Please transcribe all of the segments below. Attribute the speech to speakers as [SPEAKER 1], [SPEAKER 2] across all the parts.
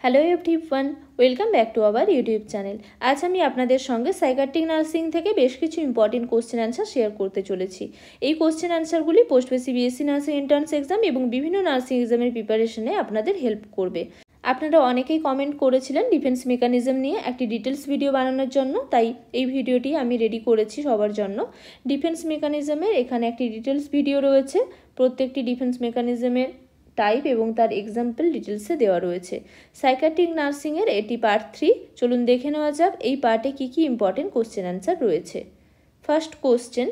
[SPEAKER 1] Hello everyone, welcome back to our YouTube channel. আজ আমি আপনাদের সঙ্গে সাইকিয়াট্রিক নার্সিং থেকে বেশ কিছু ইম্পর্টেন্ট কোশ্চেন অ্যান্সার শেয়ার করতে চলেছি। এই কোশ্চেন অ্যান্সারগুলি post basic BSc nursing entrance exam এবং বিভিন্ন নার্সিং এক্সামের প্রিপারেশনে আপনাদের হেল্প করবে। আপনারা অনেকেই কমেন্ট করেছিলেন ডিফেন্স মেকানিজম নিয়ে একটি ডিটেলস ভিডিও বানানোর জন্য, তাই এই ভিডিওটি আমি রেডি করেছি সবার জন্য। ডিফেন্স মেকানিজমের এখানে একটি ডিটেলস ভিডিও রয়েছে, প্রত্যেকটি ডিফেন্স মেকানিজমের টাইপ এবং তার এক্সাম্পল ডিটেলসে দেওয়া রয়েছে। সাইকিয়াট্রিক নার্সিংয়ের এটি পার্ট 3। চলুন দেখে নেওয়া যাক এই পার্টে কী কী ইম্পর্টেন্ট কোশ্চেন অ্যান্সার রয়েছে। First question,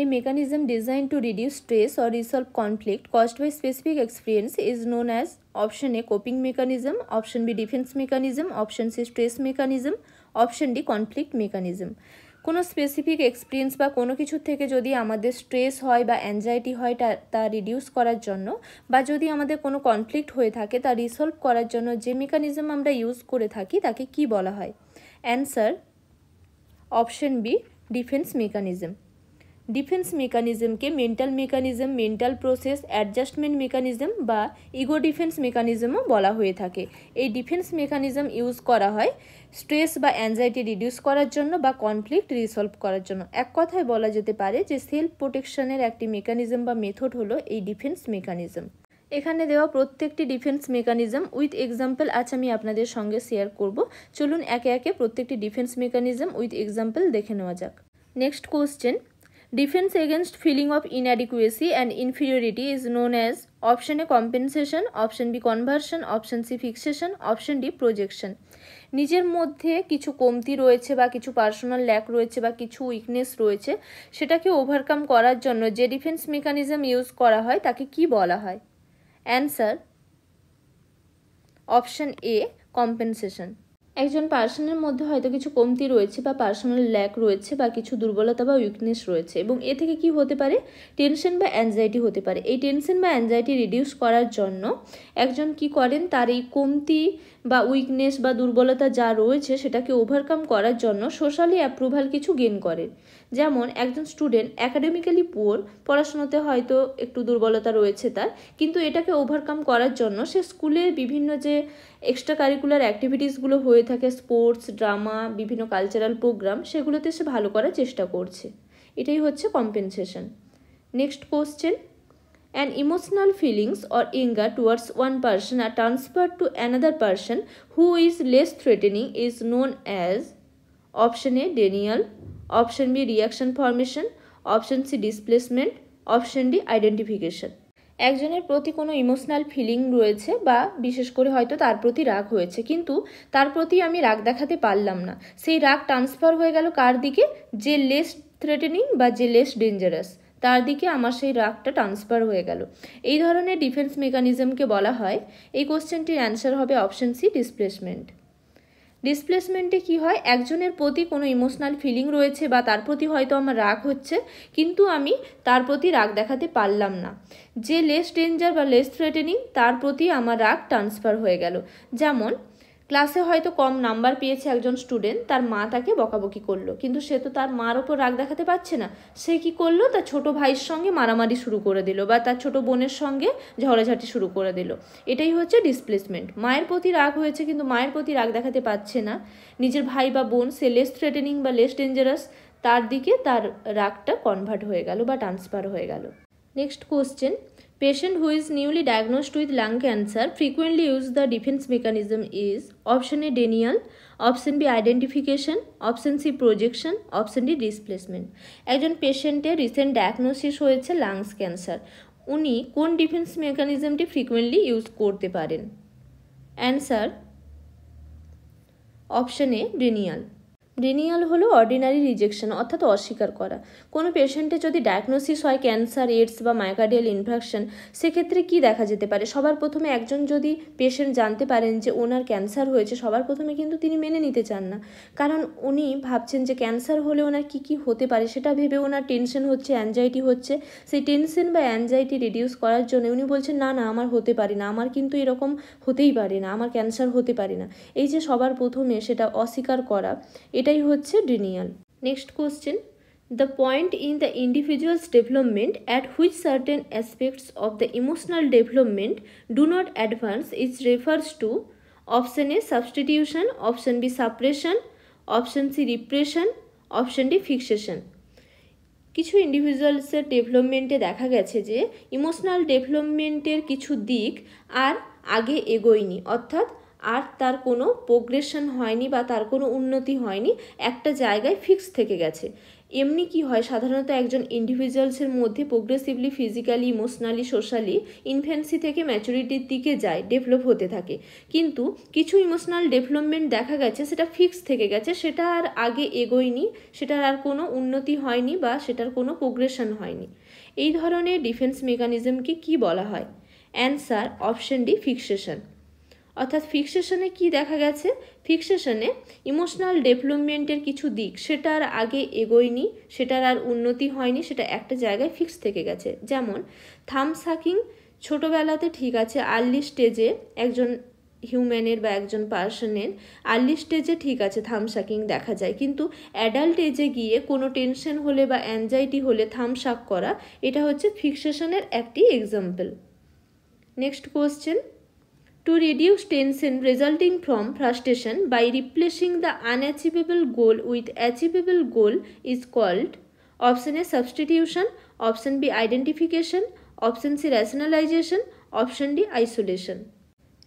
[SPEAKER 1] a mechanism designed to reduce stress or resolve conflict caused by specific experience is known as option A coping mechanism, option B defense mechanism, option C stress mechanism, option D conflict mechanism। কোনো specific experience বা কোনো কিছু থেকে যদি আমাদের stress হয় বা anxiety হয় তা রিডিউস করার জন্য, বা যদি আমাদের কোনো কনফ্লিক্ট হয়ে থাকে তা রিসলভ করার জন্য যে মেকানিজম আমরা ইউজ করে থাকি তাকে কি বলা হয়? Answer option B defence mechanism. Defence মেকানিজমকে mental mechanism, mental process, adjustment mechanism বা ইগো ডিফেন্স মেকানিজমও বলা হয়ে থাকে। এই ডিফেন্স মেকানিজম ইউজ করা হয় স্ট্রেস বা অ্যাংজাইটি রিডিউস করার জন্য বা কনফ্লিক্ট রিসলভ করার জন্য। এক কথায় বলা যেতে পারে যে সেলফ প্রোটেকশনের একটি মেকানিজম বা মেথড হলো এই ডিফেন্স মেকানিজম। এখানে দেওয়া প্রত্যেকটি ডিফেন্স মেকানিজম উইথ এক্সাম্পল আজ আমি আপনাদের সঙ্গে শেয়ার করব। চলুন একে একে প্রত্যেকটি ডিফেন্স মেকানিজম উইথ এক্সাম্পল দেখে নেওয়া যাক। Next question, defense against feeling of inadequacy and inferiority is known as option A compensation, option B conversion, option C fixation, option D projection। নিজের মধ্যে কিছু কমতি রয়েছে বা কিছু পার্সোনাল ল্যাক রয়েছে বা কিছু উইকনেস রয়েছে, সেটাকে ওভারকাম করার জন্য যে ডিফেন্স মেকানিজম ইউজ করা হয় তাকে কি বলা হয়? অ্যান্সার অপশন এ কম্পেনসেশন। একজন পার্সনের মধ্যে হয়তো কিছু কমতি রয়েছে বা পার্সোনাল ল্যাক রয়েছে বা কিছু দুর্বলতা বা উইকনেস রয়েছে, এবং এ থেকে কি হতে পারে? টেনশন বা অ্যাংজাইটি হতে পারে। এই টেনশন বা অ্যাংজাইটি রিডিউস করার জন্য একজন কি করেন, তার এই কমতি বা উইকনেস বা দুর্বলতা যা রয়েছে সেটাকে ওভারকাম করার জন্য সোশ্যালি অ্যাপ্রুভাল কিছু গেইন করে। যেমন একজন স্টুডেন্ট অ্যাকাডেমিক্যালি পুয়ার, পড়াশোনাতে হয়তো একটু দুর্বলতা রয়েছে তার, কিন্তু এটাকে ওভারকাম করার জন্য সে স্কুলে বিভিন্ন যে এক্সট্রা কারিকুলার অ্যাক্টিভিটিসগুলো হয়ে থাকে, স্পোর্টস, ড্রামা, বিভিন্ন কালচারাল প্রোগ্রাম, সেগুলোতে সে ভালো করার চেষ্টা করছে। এটাই হচ্ছে compensation. Next question, an emotional feelings or anger towards one person are transferred to another person who is less threatening is known as option A denial, option B reaction formation, option C displacement, option D identification। একজনের প্রতি কোনো emotional feeling রয়েছে বা বিশেষ করে হয়তো তার প্রতি রাগ হয়েছে, কিন্তু তার প্রতি আমি রাগ দেখাতে পারলাম না, সেই রাগ ট্রান্সফার হয়ে গেল কার দিকে? যে লেস থ্রেটেনিং বা যে লেস ডেঞ্জারাস, তার দিকে আমার সেই রাগটা ট্রান্সফার হয়ে গেল। এই ধরনের ডিফেন্স মেকানিজমকে বলা হয়, এই কোশ্চেনটির অ্যান্সার হবে অপশন সি ডিসপ্লেসমেন্ট। ডিসপ্লেসমেন্টে কি হয়, একজনের প্রতি কোনো ইমোশনাল ফিলিং রয়েছে বা তার প্রতি হয়তো আমার রাগ হচ্ছে, কিন্তু আমি তার প্রতি রাগ দেখাতে পারলাম না, যে লেস ডেঞ্জার বা লেস থ্রেটেনিং তার প্রতি আমার রাগ ট্রান্সফার হয়ে গেল। যেমন ক্লাসে হয়তো কম নাম্বার পেয়েছে একজন স্টুডেন্ট, তার মা তাকে বকাবকি করলো, কিন্তু সে তো তার মার ওপর রাগ দেখাতে পারছে না, সে কি করলো, তার ছোট ভাইয়ের সঙ্গে মারামারি শুরু করে দিল বা তার ছোট বোনের সঙ্গে ঝগড়াঝাটি শুরু করে দিল। এটাই হচ্ছে ডিসপ্লেসমেন্ট। মায়ের প্রতি রাগ হয়েছে কিন্তু মায়ের প্রতি রাগ দেখাতে পারছে না, নিজের ভাই বা বোন সে লেস থ্রেটেনিং বা লেস ডেঞ্জারাস, তার দিকে তার রাগটা কনভার্ট হয়ে গেল বা ট্রান্সফার হয়ে গেল। Next question, patient who is newly diagnosed with lung cancer frequently use the defense mechanism is option A denial, option B identification, option C projection, option D displacement। একজন পেশেন্টের রিসেন্ট ডায়াগনোসিস হয়েছে lungs cancer, উনি কোন defence মেকানিজমটি frequently use করতে পারেন? Answer option এ Daniel. Daniel হলো ordinary rejection, অর্থাৎ অস্বীকার করা। কোনো পেশেন্টের যদি ডায়াগনোসিস হয় ক্যান্সার, এইডস বা মায়োকার্ডিয়াল ইনফেকশন, সেক্ষেত্রে কি দেখা যেতে পারে? সবার প্রথমে একজন যদি পেশেন্ট জানতে পারেন যে ওনার ক্যান্সার হয়েছে, সবার প্রথমে কিন্তু তিনি মেনে নিতে চান না, কারণ উনি ভাবছেন যে ক্যান্সার হলে ওনার কী কী হতে পারে সেটা ভেবে ওনার টেনশন হচ্ছে, অ্যাংজাইটি হচ্ছে। সেই টেনশন বা অ্যাংজাইটি রিডিউস করার জন্য উনি বলছেন না না আমার হতে পারে না, আমার কিন্তু এরকম হতেই পারে না, আমার ক্যান্সার হতে পারে না। এই যে সবার প্রথমে সেটা অস্বীকার করা, এটাই হচ্ছে Daniel. Next question, The point in the individual's development at which certain aspects of the emotional development do not advance is refers to option A substitution, option B suppression, option C repression, option D fixation. কিছু ইন্ডিভিজুয়ালসের ডেভেলপমেন্টে দেখা গেছে যে emotional ডেভেলপমেন্টের কিছু দিক আর আগে এগোয়নি, অর্থাৎ আর তার কোনো প্রোগ্রেশন হয়নি বা তার কোনো উন্নতি হয়নি, একটা জায়গায় ফিক্স থেকে গেছে। এমনি কি হয়, সাধারণত একজন ইন্ডিভিজুয়ালসের মধ্যে progressively physically, emotionally, socially infancy থেকে ম্যাচুরিটির দিকে যায়, ডেভেলপ হতে থাকে। কিন্তু কিছু ইমোশনাল ডেভেলপমেন্ট দেখা গেছে সেটা ফিক্স থেকে গেছে, সেটা আর আগে এগোয়নি, সেটার আর কোনো উন্নতি হয়নি বা সেটার কোনো প্রোগ্রেশন হয়নি। এই ধরনের ডিফেন্স মেকানিজমকে কি বলা হয়? Answer option D fixation. অর্থাৎ ফিক্সেশনে কি দেখা গেছে? ফিক্সেশনে ইমোশনাল ডেভেলপমেন্টের কিছু দিক সেটা আর আগে এগোয়নি, সেটার আর উন্নতি হয়নি, সেটা একটা জায়গায় ফিক্স থেকে গেছে। যেমন থাম সাকিং ছোটোবেলাতে ঠিক আছে, আর্লি স্টেজে একজন হিউম্যানের বা একজন পার্সনের আর্লি স্টেজে ঠিক আছে থাম সাকিং দেখা যায়, কিন্তু অ্যাডাল্ট এজে গিয়ে কোনো টেনশন হলে বা অ্যাংজাইটি হলে থাম সাক করা, এটা হচ্ছে ফিক্সেশনের একটি example. Next question, to reduce tension resulting from frustration by replacing the unachievable goal with achievable goal is called option A substitution, option B identification, option C rationalization, option D isolation.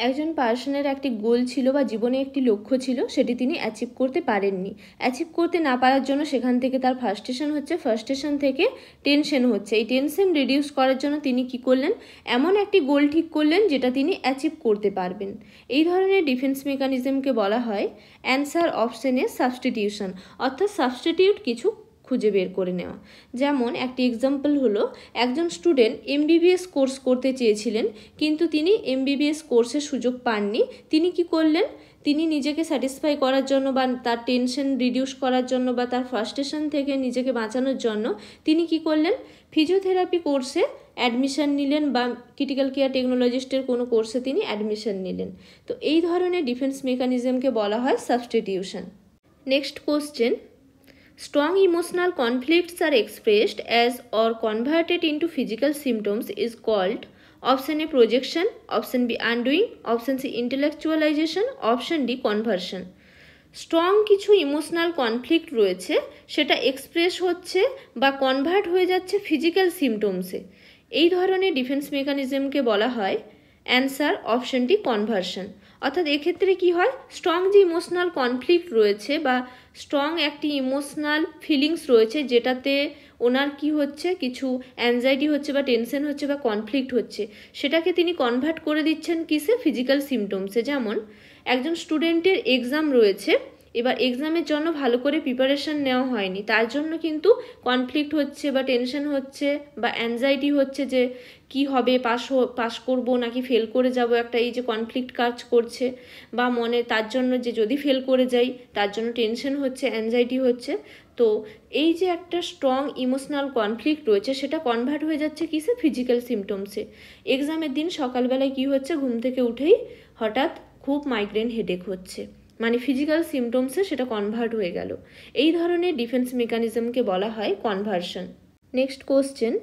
[SPEAKER 1] একজন পার্সনের একটি গোল ছিল বা জীবনে একটি লক্ষ্য ছিল, সেটি তিনি অ্যাচিভ করতে পারেননি। অ্যাচিভ করতে না পারার জন্য সেখান থেকে তার ফ্রাস্ট্রেশন হচ্ছে, ফ্রাস্ট্রেশন থেকে টেনশন হচ্ছে। এই টেনশন রিডিউস করার জন্য তিনি কি করলেন? এমন একটি গোল ঠিক করলেন যেটা তিনি অ্যাচিভ করতে পারবেন। এই ধরনের ডিফেন্স মেকানিজমকে বলা হয় অ্যান্সার অপশন এ সাবস্টিটিউশন, অর্থাৎ সাবস্টিটিউট কিছু খুঁজে বের করে নেওয়া। যেমন একটি এক্সাম্পল হলো, একজন স্টুডেন্ট এমবিবিএস কোর্স করতে চেয়েছিলেন, কিন্তু তিনি এমবিবিএস কোর্সের সুযোগ পাননি। তিনি কি করলেন? তিনি নিজেকে স্যাটিসফাই করার জন্য বা তার টেনশন রিডিউস করার জন্য বা তার ফ্রাস্ট্রেশন থেকে নিজেকে বাঁচানোর জন্য তিনি কি করলেন? ফিজিওথেরাপি কোর্সে অ্যাডমিশন নিলেন বা ক্রিটিক্যাল কেয়ার টেকনোলজিস্টের কোনো কোর্সে তিনি অ্যাডমিশন নিলেন। তো এই ধরনের ডিফেন্স মেকানিজমকে বলা হয় substitution. Next question, strong emotional conflicts are expressed as or converted into physical symptoms is called option A projection, option B undoing, option C intellectualization, option D conversion. Strong কিছু emotional conflict রয়েছে, সেটা express হচ্ছে বা convert হয়ে যাচ্ছে physical সিমটমসে। এই ধরনের defence মেকানিজমকে বলা হয় অ্যান্সার অপশন ডি কনভার্সন। অর্থাৎ এক্ষেত্রে কি হয়, স্ট্রং যে ইমোশনাল কনফ্লিক্ট রয়েছে বা স্ট্রং একটি ইমোশনাল ফিলিংস রয়েছে যেটাতে ওনার কি হচ্ছে, কিছু অ্যাংজাইটি হচ্ছে বা টেনশন হচ্ছে বা কনফ্লিক্ট হচ্ছে, সেটাকে তিনি কনভার্ট করে দিচ্ছেন কিসে? ফিজিক্যাল সিমটমসে। যেমন একজন স্টুডেন্টের এক্সাম রয়েছে, এবার এক্সামের জন্য ভালো করে প্রিপারেশন নেওয়া হয়নি, তার জন্য কিন্তু কনফ্লিক্ট হচ্ছে বা টেনশন হচ্ছে বা অ্যাংজাইটি হচ্ছে যে কি হবে, পাস করব নাকি ফেল করে যাব, একটা এই যে কনফ্লিক্ট কাজ করছে বা মনে তার জন্য যে যদি ফেল করে যাই তার জন্য টেনশন হচ্ছে, অ্যাংজাইটি হচ্ছে। তো এই যে একটা স্ট্রং ইমোশনাল কনফ্লিক্ট রয়েছে সেটা কনভার্ট হয়ে যাচ্ছে কিসে? ফিজিক্যাল সিমটমসে। এক্সামের দিন সকালবেলায় কি হচ্ছে, ঘুম থেকে উঠেই হঠাৎ খুব মাইগ্রেন হেডেক হচ্ছে, মানে ফিজিক্যাল সিমটমসে সেটা কনভার্ট হয়ে গেল। এই ধরনের ডিফেন্স মেকানিজমকে বলা হয় conversion. Next question,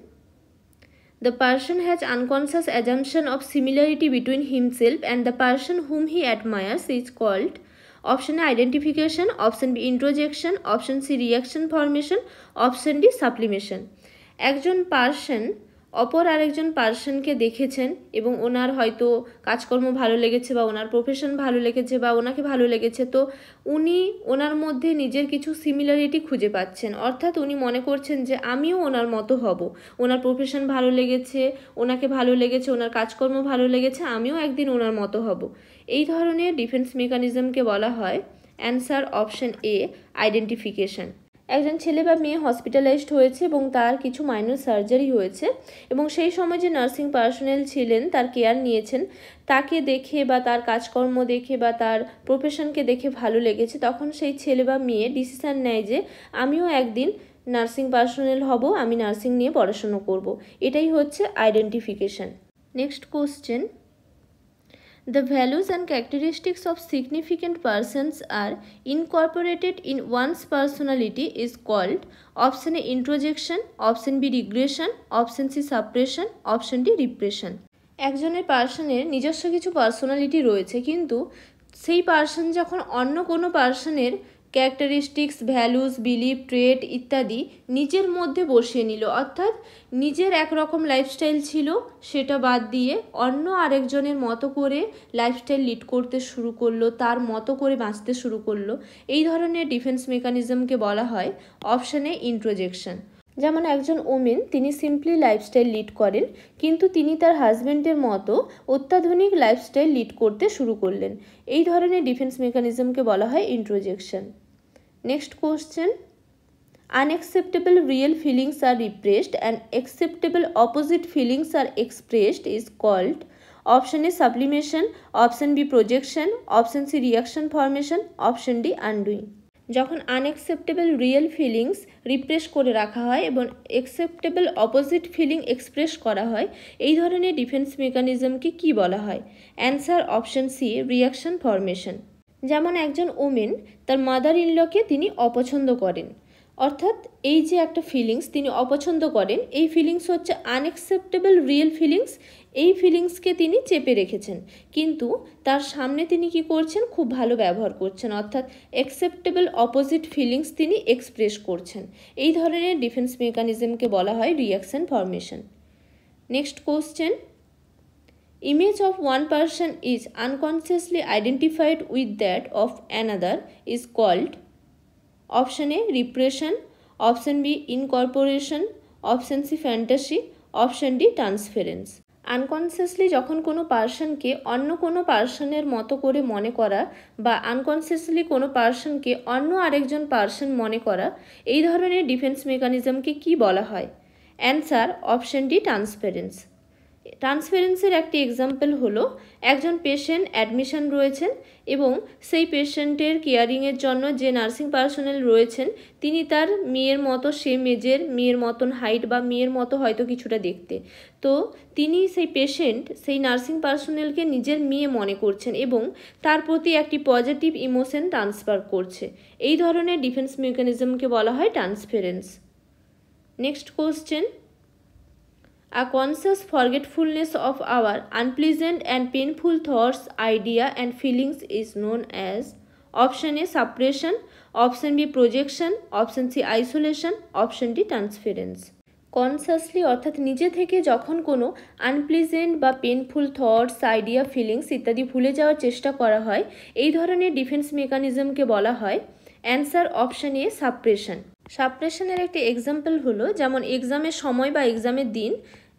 [SPEAKER 1] the person has unconscious assumption of similarity between himself and the person whom he admires is called option A identification, option B introjection, option C reaction formation, option D sublimation. একজন person অপর আরেকজন পার্সনকে দেখেছেন এবং ওনার হয়তো কাজকর্ম ভালো লেগেছে বা ওনার প্রফেশন ভালো লেগেছে বা ওনাকে ভালো লেগেছে, তো উনি ওনার মধ্যে নিজের কিছু সিমিলারিটি খুঁজে পাচ্ছেন, অর্থাৎ উনি মনে করছেন যে আমিও ওনার মতো হব, ওনার প্রফেশন ভালো লেগেছে, ওনাকে ভালো লেগেছে, ওনার কাজকর্ম ভালো লেগেছে, আমিও একদিন ওনার মতো হব। এই ধরনের ডিফেন্স মেকানিজমকে বলা হয় অ্যান্সার অপশন এ আইডেন্টিফিকেশন। একজন ছেলে বা মেয়ে হসপিটালাইজড হয়েছে এবং তার কিছু মাইনর সার্জারি হয়েছে এবং সেই সময় যে নার্সিং পার্সোনেল ছিলেন তার কেয়ার নিয়েছেন, তাকে দেখে বা তার কাজকর্ম দেখে বা তার প্রফেশনকে দেখে ভালো লেগেছে, তখন সেই ছেলে বা মেয়ে ডিসিশান নেয় যে আমিও একদিন নার্সিং পার্সোনেল হব, আমি নার্সিং নিয়ে পড়াশুনো করব। এটাই হচ্ছে identification. Next question, The values and characteristics of significant persons are incorporated in one's personality is called option A introjection, option B regression, option C suppression, option D repression. একজনের পার্সনের নিজস্ব কিছু পার্সোনালিটি রয়েছে, কিন্তু সেই পার্সন যখন অন্য কোনো পার্সনের ক্যারেক্টারিস্টিক্স, ভ্যালুস, বিলিভ, ট্রেট ইত্যাদি নিজের মধ্যে বসিয়ে নিল, অর্থাৎ নিজের একরকম লাইফস্টাইল ছিল সেটা বাদ দিয়ে অন্য আরেকজনের মতো করে লাইফস্টাইল লিড করতে শুরু করলো, তার মতো করে বাঁচতে শুরু করলো, এই ধরনের ডিফেন্স মেকানিজমকে বলা হয় অপশানে ইন্ট্রোজেকশন। যেমন একজন ওমেন, তিনি সিম্পলি লাইফস্টাইল লিড করেন, কিন্তু তিনি তার হাজব্যান্ডের মতো অত্যাধুনিক লাইফস্টাইল লিড করতে শুরু করলেন, এই ধরনের ডিফেন্স মেকানিজমকে বলা হয় introjection. Next question, unacceptable real feelings are repressed and acceptable opposite feelings are expressed is called option A sublimation, option B projection, option C reaction formation, option D undoing. যখন unacceptable real feelings repress করে রাখা হয় এবং acceptable opposite feeling express করা হয়, এই ধরনের defence মেকানিজমকে কি বলা হয়? Answer option C reaction formation. যেমন একজন ওমেন তার মাদার ইনলকে তিনি অপছন্দ করেন, অর্থাৎ এই যে একটা ফিলিংস তিনি অপছন্দ করেন, এই ফিলিংস হচ্ছে আনএক্সেপ্টেবল রিয়েল ফিলিংস, এই ফিলিংসকে তিনি চেপে রেখেছেন, কিন্তু তার সামনে তিনি কি করছেন, খুব ভালো ব্যবহার করছেন, অর্থাৎ অ্যাকসেপ্টেবল অপোজিট ফিলিংস তিনি এক্সপ্রেস করছেন, এই ধরনের ডিফেন্স মেকানিজমকে বলা হয় reaction formation. Next question, image of one person is unconsciously identified with that of another is called option A repression, option B incorporation, option C fantasy, option D transference. Unconsciously যখন কোনো পার্সনকে অন্য কোনো পার্সনের মতো করে মনে করা বা আনকনসিয়াসলি কোনো পার্সনকে অন্য আরেকজন পার্সন মনে করা, এই ধরনের ডিফেন্স মেকানিজমকে কি বলা হয়? Answer option D transference. ট্রান্সফারেন্সের একটি এক্সাম্পল হলো, একজন পেশেন্ট অ্যাডমিশন রয়েছেন এবং সেই পেশেন্টের কেয়ারিংয়ের জন্য যে নার্সিং পার্সোনাল রয়েছেন তিনি তার মেয়ের মতো, সেম এজের, মেয়ের মতন হাইট বা মেয়ের মতো হয়তো কিছুটা দেখতে, তো তিনি সেই পেশেন্ট সেই নার্সিং পার্সোনালকে নিজের মেয়ে মনে করছেন এবং তার প্রতি একটি পজিটিভ ইমোশন ট্রান্সফার করছে, এই ধরনের ডিফেন্স মেকানিজমকে বলা হয় transference. Next question, a conscious forgetfulness of our unpleasant and painful thoughts, idea and feelings is known as option A suppression, option B projection, option C isolation, option D transference. Consciously অর্থাৎ নিজে থেকে যখন কোনো unpleasant বা painful thoughts, idea, feelings ইত্যাদি ভুলে যাওয়ার চেষ্টা করা হয়, এই ধরনের ডিফেন্স মেকানিজমকে বলা হয় অ্যান্সার অপশন এ সাপ্রেশন। সাপ্রেশনের একটি এক্সাম্পল হলো, যেমন এক্সামের সময় বা এক্সামের দিন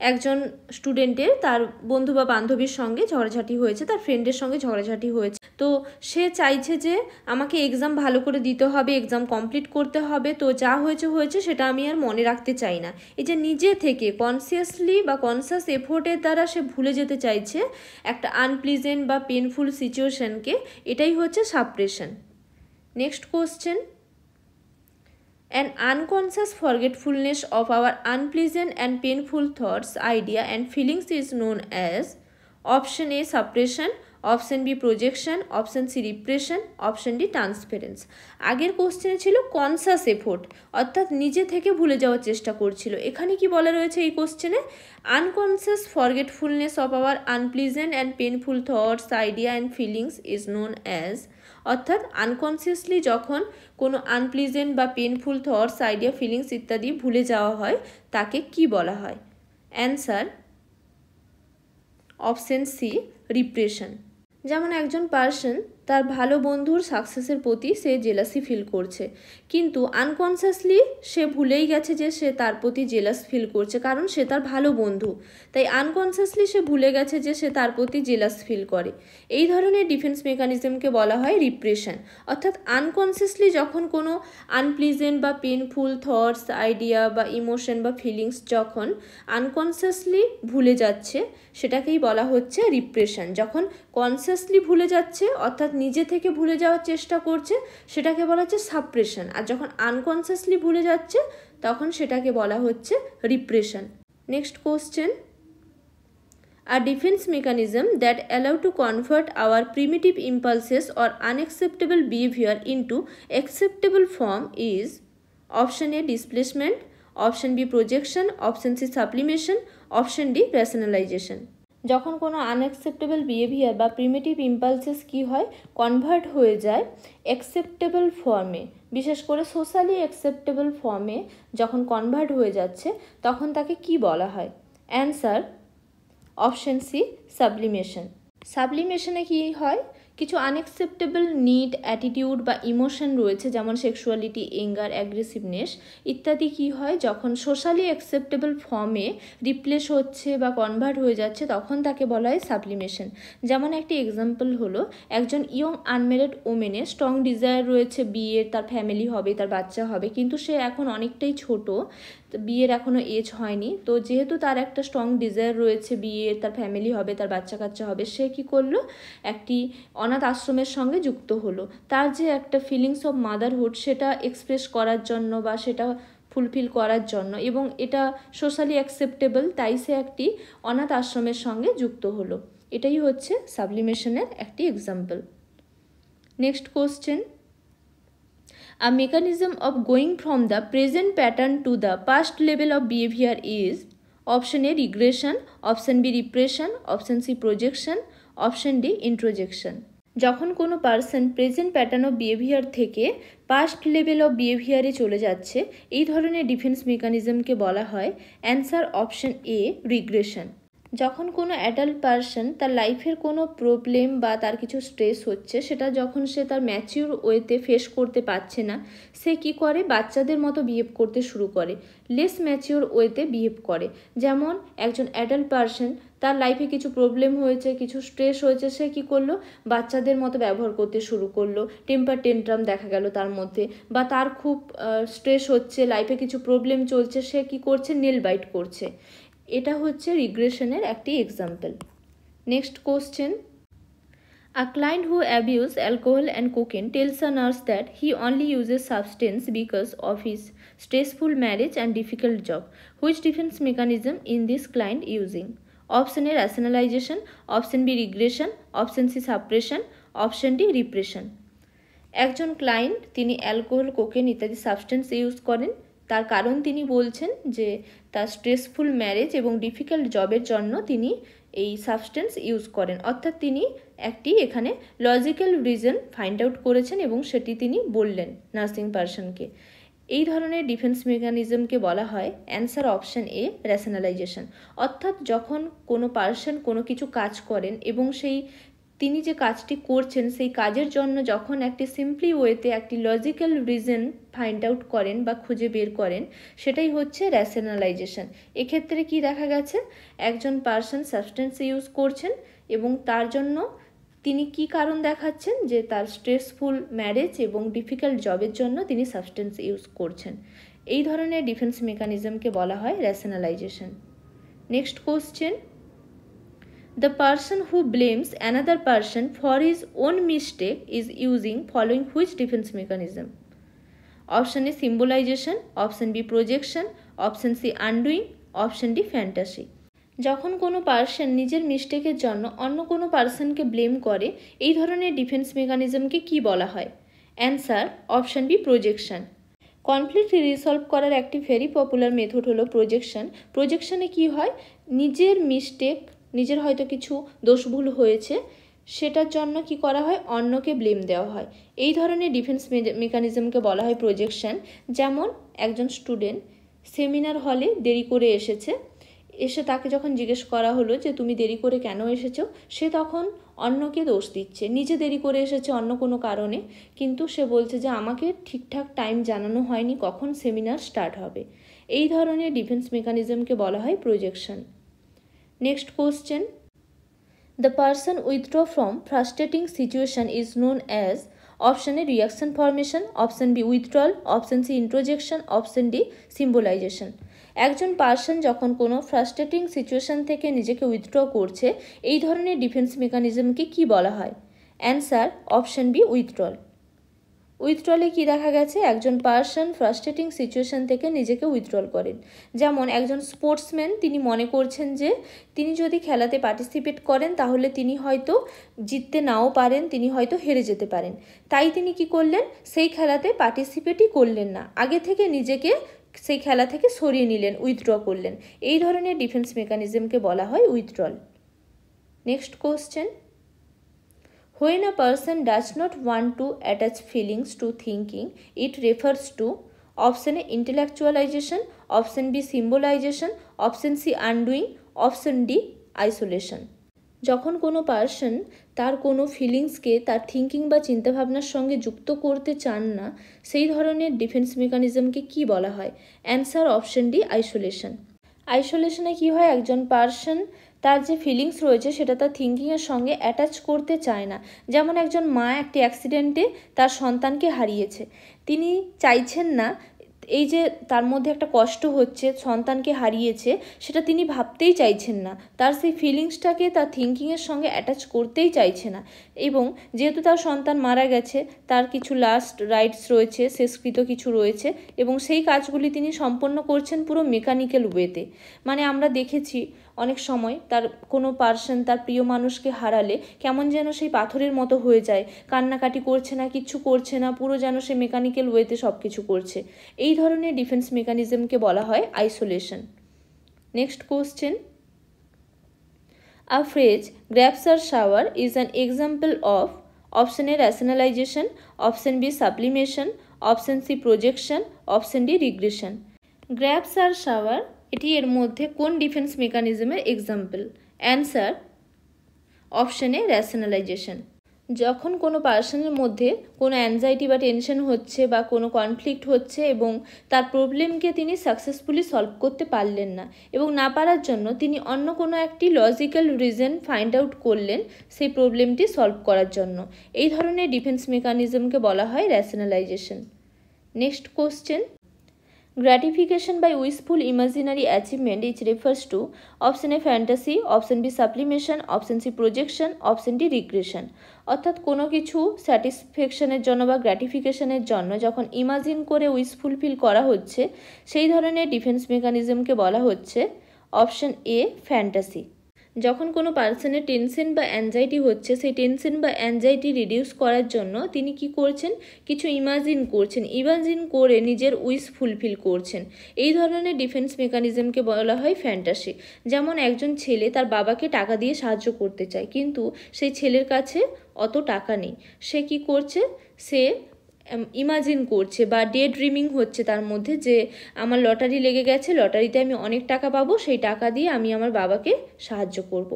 [SPEAKER 1] একজন স্টুডেন্টের তার বন্ধু বা বান্ধবীর সঙ্গে ঝগড়াঝাটি হয়েছে, তার ফ্রেন্ডের সঙ্গে ঝগড়াঝাটি হয়েছে, তো সে চাইছে যে আমাকে এক্সাম ভালো করে দিতে হবে, এক্সাম কমপ্লিট করতে হবে, তো যা হয়েছে হয়েছে সেটা আমি আর মনে রাখতে চাই না, এই যে নিজে থেকে কনসিয়াসলি বা কনসিয়াস এফোর্টের দ্বারা সে ভুলে যেতে চাইছে একটা আনপ্লিজেন্ট বা পেনফুল সিচুয়েশনকে, এটাই হচ্ছে suppression. Next question, an unconscious forgetfulness of our unpleasant and painful thoughts, idea and feelings is known as option A suppression, option B projection, option C repression, option D transference. আগের কোশ্চেনে ছিল conscious effort, অর্থাৎ নিজে থেকে ভুলে যাওয়ার চেষ্টা করছিল, এখানে কি বলা রয়েছে এই কোশ্চেনে? Unconscious forgetfulness of our unpleasant and painful thoughts, idea and feelings is known as, অর্থাৎ আনকনসিয়াসলি যখন কোনো আনপ্লিজেন্ট বা পেনফুল থটস, আইডিয়া, ফিলিংস ইত্যাদি ভুলে যাওয়া হয় তাকে কি বলা হয়? Answer option C repression. যেমন একজন পার্সন তার ভালো বন্ধুর সাকসেসের প্রতি সে জেলাসি ফিল করছে, কিন্তু আনকনসিয়াসলি সে ভুলেই গেছে যে সে তার প্রতি জেলাস ফিল করছে, কারণ সে তার ভালো বন্ধু, তাই আনকনসিয়াসলি সে ভুলে গেছে যে সে তার প্রতি জেলাস ফিল করে, এই ধরনের ডিফেন্স মেকানিজমকে বলা হয় রিপ্রেশন। অর্থাৎ আনকনসিয়াসলি যখন কোনো আনপ্লিজেন্ট বা পেনফুল থটস, আইডিয়া বা ইমোশন বা ফিলিংস যখন আনকনসিয়াসলি ভুলে যাচ্ছে সেটাকেই বলা হচ্ছে রিপ্রেশন। যখন কনসিয়াসলি ভুলে যাচ্ছে অর্থাৎ নিজে থেকে ভুলে যাওয়ার চেষ্টা করছে সেটাকে বলা হচ্ছে সাপ্রেশন, আর যখন আনকনসিয়াসলি ভুলে যাচ্ছে তখন সেটাকে বলা হচ্ছে repression. Next question, A defense mechanism that allow to convert our primitive impulses or unacceptable behavior into acceptable form is option A displacement, option B projection, option C sublimation, option D rationalization. যখন কোনো unacceptable behaviour বা primitive impulses কী হয়, convert হয়ে যায় acceptable ফর্মে, বিশেষ করে socially acceptable ফর্মে যখন কনভার্ট হয়ে যাচ্ছে তখন তাকে কি বলা হয়? Answer option C sublimation. সাবলিমেশনে কী হয়, কিছু আনএক্সেপ্টেবল নিড, অ্যাটিটিউড বা ইমোশন রয়েছে যেমন সেক্সুয়ালিটি, এঙ্গার, অ্যাগ্রেসিভনেস ইত্যাদি কী হয় যখন সোশ্যালি অ্যাকসেপ্টেবল ফর্মে রিপ্লেস হচ্ছে বা কনভার্ট হয়ে যাচ্ছে তখন তাকে বলা হয় সাবলিমেশন। যেমন একটি এক্সাম্পল হলো, একজন ইয়ং আনম্যারিড ওমেনের স্ট্রং ডিজায়ার রয়েছে বিয়ের, তার ফ্যামিলি হবে, তার বাচ্চা হবে, কিন্তু সে এখন অনেকটাই ছোট, বিয়ের এখনও এজ হয়নি। তো যেহেতু তার একটা স্ট্রং ডিজায়ার রয়েছে বিয়ের, তার ফ্যামিলি হবে, তার বাচ্চা কাচ্চা হবে, সে কী করলো, একটি অনাথ আশ্রমের সঙ্গে যুক্ত হলো। তার যে একটা ফিলিংস অফ মাদারহুড সেটা এক্সপ্রেস করার জন্য বা সেটা ফুলফিল করার জন্য, এবং এটা সোশ্যালি অ্যাকসেপ্টেবল, তাই সে একটি অনাথ আশ্রমের সঙ্গে যুক্ত হলো। এটাই হচ্ছে সাবলিমেশনের একটি example. Next question, a mechanism of going from the present pattern to the past level of behavior is option A regression, option B repression, option C projection, option D introjection. যখন কোনো person present pattern of behaviour থেকে past level of বিহেভিয়ারে চলে যাচ্ছে, এই ধরনের defence মেকানিজমকে বলা হয় অ্যান্সার অপশন এ রিগ্রেশন। যখন কোনো অ্যাডাল্ট পারসন তার লাইফের কোনো প্রবলেম বা তার কিছু স্ট্রেস হচ্ছে, সেটা যখন সে তার ম্যাচিউর ওয়েতে ফেস করতে পারছে না, সে কি করে, বাচ্চাদের মতো বিহেভ করতে শুরু করে, লেস ম্যাচিউর ওয়েতে বিহেভ করে। যেমন একজন অ্যাডাল্ট পারসন তার লাইফে কিছু প্রবলেম হয়েছে, কিছু স্ট্রেস হয়েছে, সে কি করলো, বাচ্চাদের মতো ব্যবহার করতে শুরু করলো, টেম্পার টেন্ট্রাম দেখা গেল তার মধ্যে, বা তার খুব স্ট্রেস হচ্ছে, লাইফে কিছু প্রবলেম চলছে, সে কি করছে, নেল বাইট করছে। এটা হচ্ছে রিগ্রেশনের একটি example. Next question, A client who abuses alcohol and cocaine tells a nurse that he only uses substance because of his stressful marriage and difficult job. Which defense mechanism is this client using? Option A rationalization, option B regression, option C suppression, option D repression. একজন client তিনি alcohol, cocaine ইত্যাদি substance use করেন, তার কারণ তিনি বলছেন যে তার স্ট্রেসফুল ম্যারেজ এবং ডিফিকাল্ট জবের জন্য তিনি এই সাবস্টেন্স ইউজ করেন। অর্থাৎ তিনি একটি এখানে লজিক্যাল রিজন ফাইন্ড আউট করেছেন এবং সেটি তিনি বললেন নার্সিং পারসনকে। এই ধরনের ডিফেন্স মেকানিজমকে বলা হয় অ্যান্সার অপশন এ র্যাশনালাইজেশন। অর্থাৎ যখন কোনো পারসন কোনো কিছু কাজ করেন এবং তিনি যে কাজটি করছেন সেই কাজের জন্য যখন একটি সিম্পলি ওয়েতে একটি লজিক্যাল রিজন ফাইন্ড আউট করেন বা খুঁজে বের করেন, সেটাই হচ্ছে র্যাশনালাইজেশন। এক্ষেত্রে কি দেখা গেছে, একজন পারসন সাবস্টেন্স ইউজ করছেন এবং তার জন্য তিনি কি কারণ দেখাচ্ছেন যে তার স্ট্রেসফুল ম্যারেজ এবং ডিফিকাল্ট জবের জন্য তিনি সাবস্টেন্স ইউজ করছেন। এই ধরনের ডিফেন্স মেকানিজমকে বলা হয় rationalisation. Next question, the person who blames another person for his own mistake is using following which defense mechanism? Option A symbolization, option B projection, option C undoing, option D fantasy. যখন কোনো person নিজের মিস্টেকের জন্য অন্য কোনো পার্সনকে blame করে, এই ধরনের defence মেকানিজমকে কি বলা হয়? Answer option B projection. Conflict resolve করার একটি ভেরি পপুলার মেথড হলো প্রজেকশন। প্রজেকশনে কি হয়, নিজের মিস্টেক, নিজের হয়তো কিছু দোষভুল হয়েছে, সেটার জন্য কি করা হয়, অন্যকে ব্লেম দেওয়া হয়। এই ধরনের ডিফেন্স মেকানিজমকে বলা হয় প্রজেকশন। যেমন একজন স্টুডেন্ট সেমিনার হলে দেরি করে এসে তাকে যখন জিজ্ঞেস করা হলো যে তুমি দেরি করে কেন এসেছো, সে তখন অন্যকে দোষ দিচ্ছে, নিজে দেরি করে এসেছে অন্য কোনো কারণে, কিন্তু সে বলছে যে আমাকে ঠিকঠাক টাইম জানানো হয়নি কখন সেমিনার স্টার্ট হবে। এই ধরনের ডিফেন্স মেকানিজমকে বলা হয় projection. Next question, the person withdraw from frustrating situation is known as option A reaction formation, option B withdrawal, option C introjection, option D symbolization. একজন পার্সন যখন কোনো ফ্রাস্ট্রেটিং সিচুয়েশন থেকে নিজেকে উইথড্র করছে, এই ধরনের ডিফেন্স মেকানিজমকে কি বলা হয়? Answer option B withdrawal. উইথড্রলে কি দেখা গেছে, একজন পার্সন ফ্রাস্ট্রেটিং সিচুয়েশন থেকে নিজেকে উইথড্রল করেন। যেমন একজন স্পোর্টসম্যান, তিনি মনে করছেন যে তিনি যদি খেলাতে পার্টিসিপেট করেন তাহলে তিনি হয়তো জিততে নাও পারেন, তিনি হয়তো হেরে যেতে পারেন। তাই তিনি কি করলেন, সেই খেলাতে পার্টিসিপেটই করলেন না, আগে থেকে নিজেকে সেই খেলা থেকে সরিয়ে নিলেন, উইথড্র করলেন। এই ধরনের ডিফেন্স মেকানিজমকে বলা হয় withdrawal. Next question, when a person does not want to attach feelings to thinking, it refers to option A intellectualization, option B symbolization, option C undoing, option D isolation. যখন কোনো person তার কোনো ফিলিংসকে তার thinking বা চিন্তাভাবনার সঙ্গে যুক্ত করতে চান না, সেই ধরনের ডিফেন্স মেকানিজমকে কি বলা হয়? Answer option D, isolation. আইসোলেশনে কি হয়, একজন পার্সন তার যে ফিলিংস রয়েছে সেটা তার থিঙ্কিংয়ের সঙ্গে অ্যাটাচ করতে চায় না। যেমন একজন মা একটি অ্যাক্সিডেন্টে তার সন্তানকে হারিয়েছে, তিনি চাইছেন না এই যে তার মধ্যে একটা কষ্ট হচ্ছে, সন্তানকে হারিয়েছে, সেটা তিনি ভাবতেই চাইছেন না, তার সেই ফিলিংসটাকে তার থিঙ্কিংয়ের সঙ্গে অ্যাটাচ করতেই চাইছে না। এবং যেহেতু তার সন্তান মারা গেছে, তার কিছু লাস্ট রাইটস রয়েছে, শেষকৃত কিছু রয়েছে, এবং সেই কাজগুলি তিনি সম্পন্ন করছেন পুরো মেকানিক্যাল ওয়েতে। মানে আমরা দেখেছি অনেক সময় তার কোনো পার্সন তার প্রিয় মানুষকে হারালে কেমন যেন সেই পাথরের মতো হয়ে যায়, কান্নাকাটি করছে না, কিচ্ছু করছে না, পুরো যেন সে মেকানিক্যাল ওয়েতে সব কিছু করছে। এই ধরনের ডিফেন্স মেকানিজমকে বলা হয় isolation. Next question, a phrase grapes are sour is an example of option A rationalisation, option B sublimation, option C projection, option D regression. Grapes are sour এটি এর মধ্যে কোন ডিফেন্স মেকানিজমের example? Answer option A rationalisation. যখন কোনো পার্সনের মধ্যে কোনো অ্যাংজাইটি বা টেনশন হচ্ছে বা কোনো কনফ্লিক্ট হচ্ছে এবং তার প্রবলেমকে তিনি সাকসেসফুলি সলভ করতে পারলেন না, এবং না পারার জন্য তিনি অন্য কোনো একটি লজিক্যাল রিজন ফাইন্ড আউট করলেন সেই প্রবলেমটি সলভ করার জন্য, এই ধরনের ডিফেন্স মেকানিজমকে বলা হয় rationalisation. Next question, gratification by wishful imaginary achievement which refers to option A fantasy, option B sublimation, option C projection, option D regression। অর্থাৎ কোনো কিছু স্যাটিসফ্যাকশনের জন্য বা গ্র্যাটিফিকেশনের জন্য যখন ইমাজিন করে উইশ ফুলফিল করা হচ্ছে, সেই ধরনের ডিফেন্স মেকানিজমকে বলা হচ্ছে অপশন এ ফ্যান্টাসি। যখন কোনো পার্সনের টেনশন বা অ্যাংজাইটি হচ্ছে, সেই টেনশন বা অ্যাংজাইটি রিডিউস করার জন্য তিনি কি করছেন, কিছু ইমাজিন করছেন, ইমাজিন করে নিজের উইশ ফুলফিল করছেন। এই ধরনের ডিফেন্স মেকানিজমকে বলা হয় ফ্যান্টাসি। যেমন একজন ছেলে তার বাবাকে টাকা দিয়ে সাহায্য করতে চায়, কিন্তু সেই ছেলের কাছে অত টাকা নেই, সে কি করছে, সে ইমাজিন করছে বা ডে ড্রিমিং হচ্ছে তার মধ্যে যে আমার লটারি লেগে গেছে, লটারিতে আমি অনেক টাকা পাবো, সেই টাকা দিয়ে আমি আমার বাবাকে সাহায্য করব।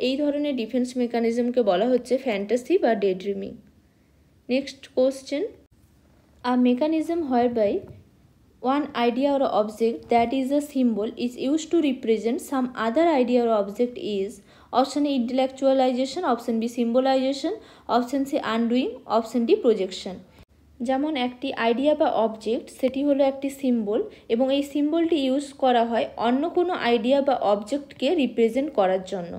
[SPEAKER 1] এই ধরনের ডিফেন্স মেকানিজমকে বলা হচ্ছে ফ্যান্টাসি বা day dreaming. Next question, a mechanism whereby one idea or object that is a symbol is used to represent some other idea or object is option A intellectualization, option B symbolization, option C undoing, option D projection। যেমন একটি idea বা object সেটি হলো একটি symbol, এবং এই সিম্বলটি use করা হয় অন্য কোনো আইডিয়া বা অবজেক্টকে রিপ্রেজেন্ট করার জন্য।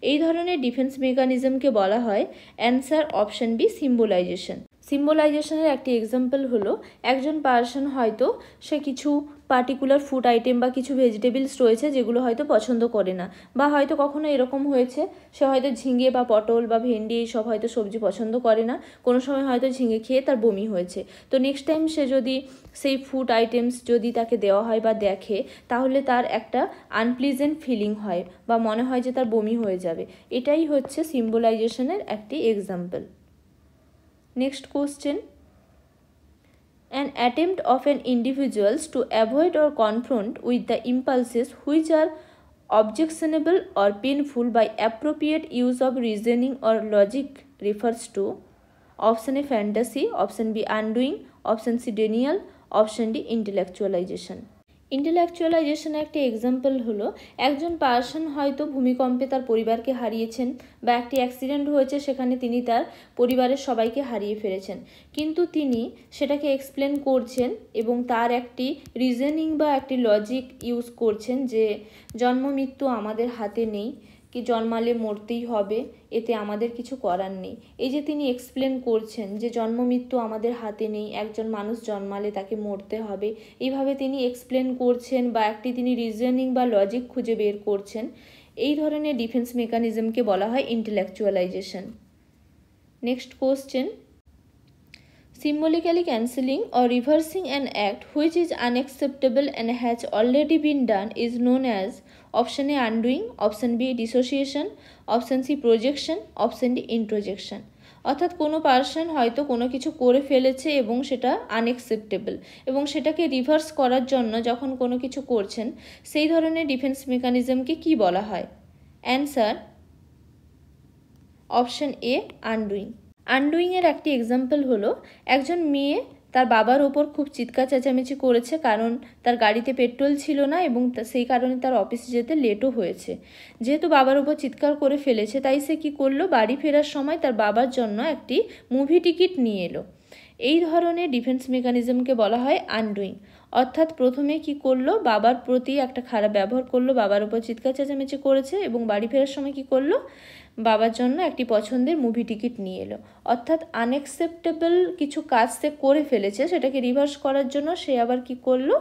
[SPEAKER 1] এই ধরনের ডিফেন্স মেকানিজমকে বলা হয় অ্যান্সার অপশন বি সিম্বলাইজেশন। সিম্বলাইজেশনের একটি এক্সাম্পল হলো একজন পার্সন হয়তো সে কিছু পার্টিকুলার ফুড আইটেম বা কিছু ভেজিটেবলস রয়েছে যেগুলো হয়তো পছন্দ করে না, বা হয়তো কখনো এরকম হয়েছে সে হয়তো ঝিঙে বা পটল বা ভেন্ডি এইসব হয়তো সবজি পছন্দ করে না, কোনো সময় হয়তো ঝিঙে খেয়ে তার বমি হয়েছে। তো নেক্সট টাইম সে যদি সেই ফুড আইটেমস যদি তাকে দেওয়া হয় বা দেখে, তাহলে তার একটা আনপ্লিজেন্ট ফিলিং হয় বা মনে হয় যে তার বমি হয়ে যাবে। এটাই হচ্ছে সিম্বলাইজেশনের একটি example. Next question, an attempt of an individual to avoid or confront with the impulses which are objectionable or painful by appropriate use of reasoning or logic refers to option A fantasy, option B undoing, option C denial, option D intellectualization। ইন্টেলেকচুয়ালাইজেশন একটি example হলো একজন person হয়তো ভূমিকম্পে তার পরিবারকে হারিয়েছেন বা একটি অ্যাক্সিডেন্ট হয়েছে, সেখানে তিনি তার পরিবারের সবাইকে হারিয়ে ফেলেছেন, কিন্তু তিনি সেটাকে এক্সপ্লেন করছেন এবং তার একটি রিজনিং বা একটি লজিক ইউজ করছেন যে জন্ম মৃত্যু আমাদের হাতে নেই, কি জন্মালে মরতেই হবে, এতে আমাদের কিছু করার নেই। এই যে তিনি এক্সপ্লেন করছেন যে জন্ম মৃত্যু আমাদের হাতে নেই, একজন মানুষ জন্মালে তাকে মরতে হবে, এইভাবে তিনি এক্সপ্লেন করছেন বা একটি তিনি রিজনিং বা লজিক খুঁজে বের করছেন। এই ধরনের ডিফেন্স মেকানিজমকে বলা হয় intellectualisation. Next question, symbolically cancelling or reversing an act which is unacceptable and has already been done is known as option A undoing, option B dissociation, option C projection, option D introjection। অর্থাৎ কোনো person হয়তো কোনো কিছু করে ফেলেছে এবং সেটা unacceptable, এবং সেটাকে রিভার্স করার জন্য যখন কোনো কিছু করছেন সেই ধরনের ডিফেন্স মেকানিজমকে কি বলা হয়? অ্যান্সার অপশন এ আনডুইং। আনডুইংয়ের একটি এক্সাম্পল হলো, একজন মেয়ে তার বাবার ওপর খুব চিৎকার চেঁচামেচি করেছে কারণ তার গাড়িতে পেট্রোল ছিল না এবং সেই কারণে তার অফিসে যেতে লেটও হয়েছে। যেহেতু বাবার ওপর চিৎকার করে ফেলেছে তাই সে কী করলো, বাড়ি ফেরার সময় তার বাবার জন্য একটি মুভি টিকিট নিয়ে এলো। এই ধরনের ডিফেন্স মেকানিজমকে বলা হয় আনডুইং। অর্থাৎ প্রথমে কি করলো, বাবার প্রতি একটা খারাপ ব্যবহার করলো, বাবার উপর চিৎকার চেঁচামেচি করেছে এবং বাড়ি ফেরার সময় কি করলো, বাবার জন্য একটি পছন্দের মুভি টিকিট নিয়ে এলো। অর্থাৎ আনএক্সেপ্টেবল কিছু কাজ সে করে ফেলেছে, সেটাকে রিভার্স করার জন্য সে আবার কি করলো,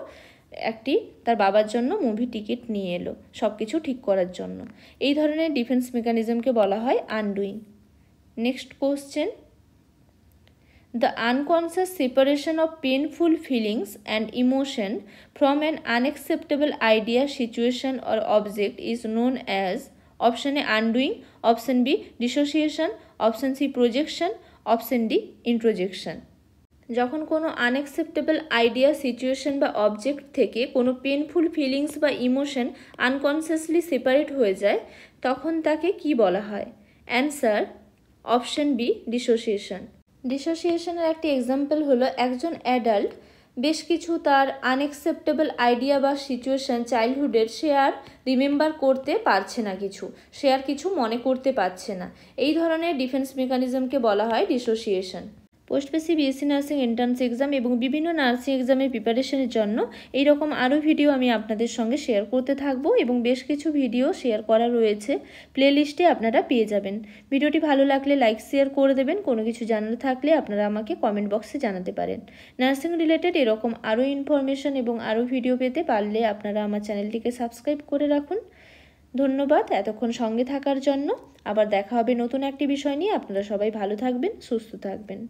[SPEAKER 1] একটি তার বাবার জন্য মুভি টিকিট নিয়ে এলো সব কিছু ঠিক করার জন্য। এই ধরনের ডিফেন্স মেকানিজমকে বলা হয় undoing. Next question, the unconscious separation of painful feelings and emotion from an unacceptable idea, situation or object is known as option A undoing, option B dissociation, option C projection, option D introjection। যখন কোনো unacceptable idea, situation বা object থেকে কোনো painful feelings বা emotion unconsciously separate হয়ে যায় তখন তাকে কি বলা হয়? Answer option B dissociation. ডিসোসিয়েশনের একটি এক্সাম্পল হলো, একজন অ্যাডাল্ট বেশ কিছু তার আনএক্সেপ্টেবল আইডিয়া বা সিচুয়েশন চাইল্ডহুডের সে আর রিমেম্বার করতে পারছে না, সে আর কিছু মনে করতে পারছে না। এই ধরনের ডিফেন্স মেকানিজমকে বলা হয় dissociation. Post basic BSc nursing entrance exam এবং বিভিন্ন নার্সিং এক্সামের প্রিপারেশনের জন্য এইরকম আরও ভিডিও আমি আপনাদের সঙ্গে শেয়ার করতে থাকবো এবং বেশ কিছু ভিডিও শেয়ার করা রয়েছে, প্লেলিস্টে আপনারা পেয়ে যাবেন। ভিডিওটি ভালো লাগলে লাইক শেয়ার করে দেবেন। কোনো কিছু জানার থাকলে আপনারা আমাকে কমেন্ট বক্সে জানাতে পারেন। নার্সিং রিলেটেড এরকম আরও ইনফরমেশন এবং আরও ভিডিও পেতে পারলে আপনারা আমার চ্যানেলটিকে সাবস্ক্রাইব করে রাখুন। ধন্যবাদ এতক্ষণ সঙ্গে থাকার জন্য। আবার দেখা হবে নতুন একটি বিষয় নিয়ে। আপনারা সবাই ভালো থাকবেন, সুস্থ থাকবেন।